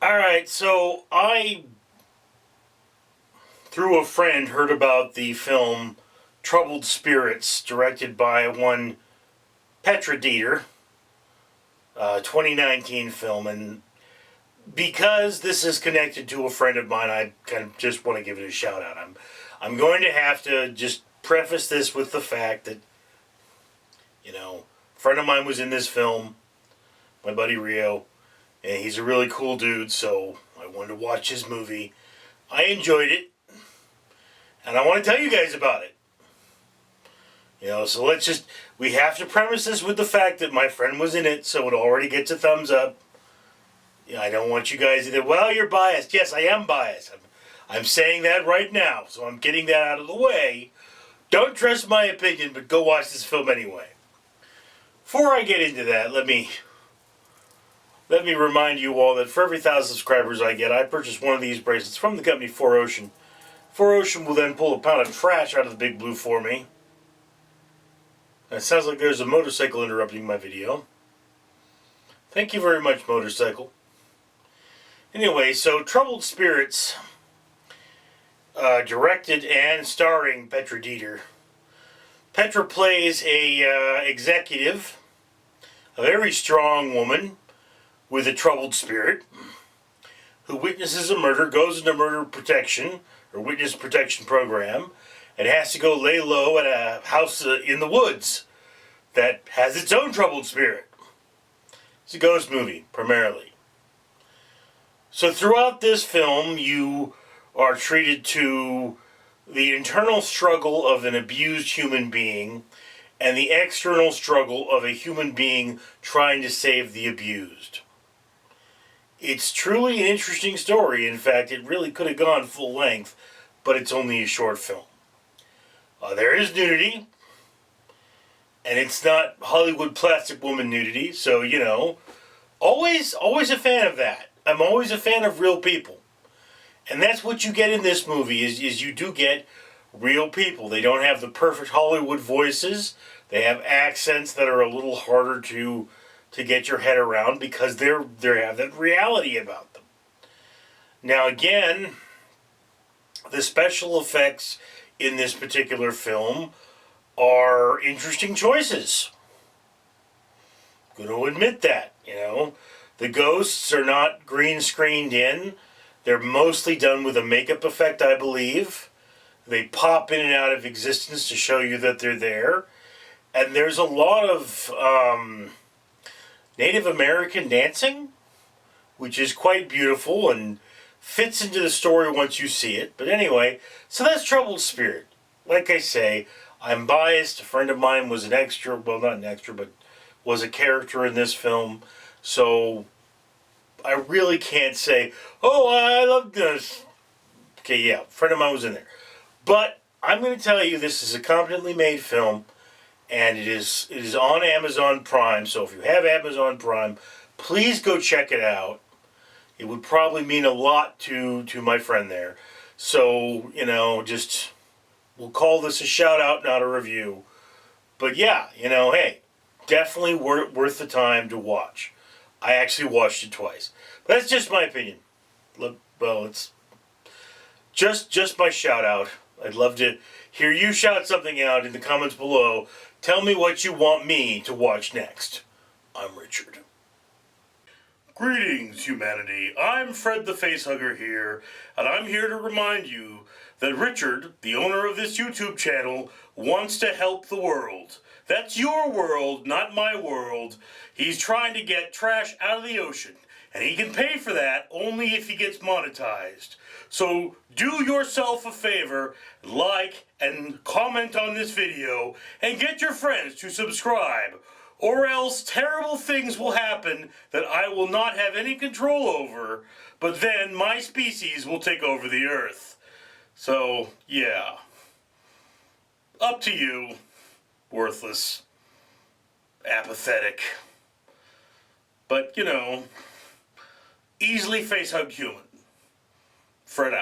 Alright, so I, through a friend, heard about the film Troubled Spirits, directed by one Petra Dieter, 2019 film, and because this is connected to a friend of mine, I kind of just want to give it a shout out. I'm going to have to just preface this with the fact that, a friend of mine was in this film, my buddy Rio, and he's a really cool dude, so I wanted to watch his movie. I enjoyed it, and I want to tell you guys about it. So we have to premise this with the fact that my friend was in it, so it already gets a thumbs up. I don't want you guys either, well, you're biased. Yes, I am biased. I'm saying that right now, so I'm getting that out of the way. Don't trust my opinion, but go watch this film anyway. Before I get into that, let me remind you all that for every 1,000 subscribers I get, I purchase one of these bracelets from the company 4Ocean. 4Ocean will then pull a pound of trash out of the Big Blue for me. And it sounds like there's a motorcycle interrupting my video. Thank you very much, motorcycle. Anyway, so Troubled Spirits, directed and starring Petra Dieter. Petra plays a executive, a very strong woman with a troubled spirit, who witnesses a murder, goes into murder protection, or witness protection program, and has to go lay low at a house in the woods that has its own troubled spirit. It's a ghost movie, primarily. So throughout this film, you are treated to the internal struggle of an abused human being and the external struggle of a human being trying to save the abused. It's truly an interesting story. In fact, it really could have gone full length, but it's only a short film. There is nudity, and it's not Hollywood plastic woman nudity, so, always a fan of that. I'm always a fan of real people. And that's what you get in this movie, is you do get real people. They don't have the perfect Hollywood voices. They have accents that are a little harder to get your head around because they have that reality about them. Now again, the special effects in this particular film are interesting choices. I'm going to admit that, The ghosts are not green screened in. They're mostly done with a makeup effect, I believe. They pop in and out of existence to show you that they're there. And there's a lot of Native American dancing, which is quite beautiful and fits into the story once you see it. But anyway, so that's Troubled Spirit. Like I say, I'm biased. A friend of mine was an extra, well, not an extra, but was a character in this film. So I really can't say, oh, I love this. Okay, yeah, a friend of mine was in there. But I'm going to tell you, this is a competently made film, and it is on Amazon Prime. So if you have Amazon Prime, please go check it out. It would probably mean a lot to my friend there. So, we'll call this a shout out, not a review. But yeah, hey, definitely worth the time to watch. I actually watched it twice. But that's just my opinion. Well, it's just my shout out. I'd love to hear you shout something out in the comments below. Tell me what you want me to watch next. I'm Richard. Greetings, humanity. I'm Fred the Facehugger here, and I'm here to remind you that Richard, the owner of this YouTube channel, wants to help the world. That's your world, not my world. He's trying to get trash out of the ocean, and he can pay for that only if he gets monetized. So do yourself a favor, like and comment on this video, and get your friends to subscribe, or else terrible things will happen that I will not have any control over, but then my species will take over the earth. So, yeah. Up to you. Worthless. Apathetic. But, easily face-hug human. Fred out.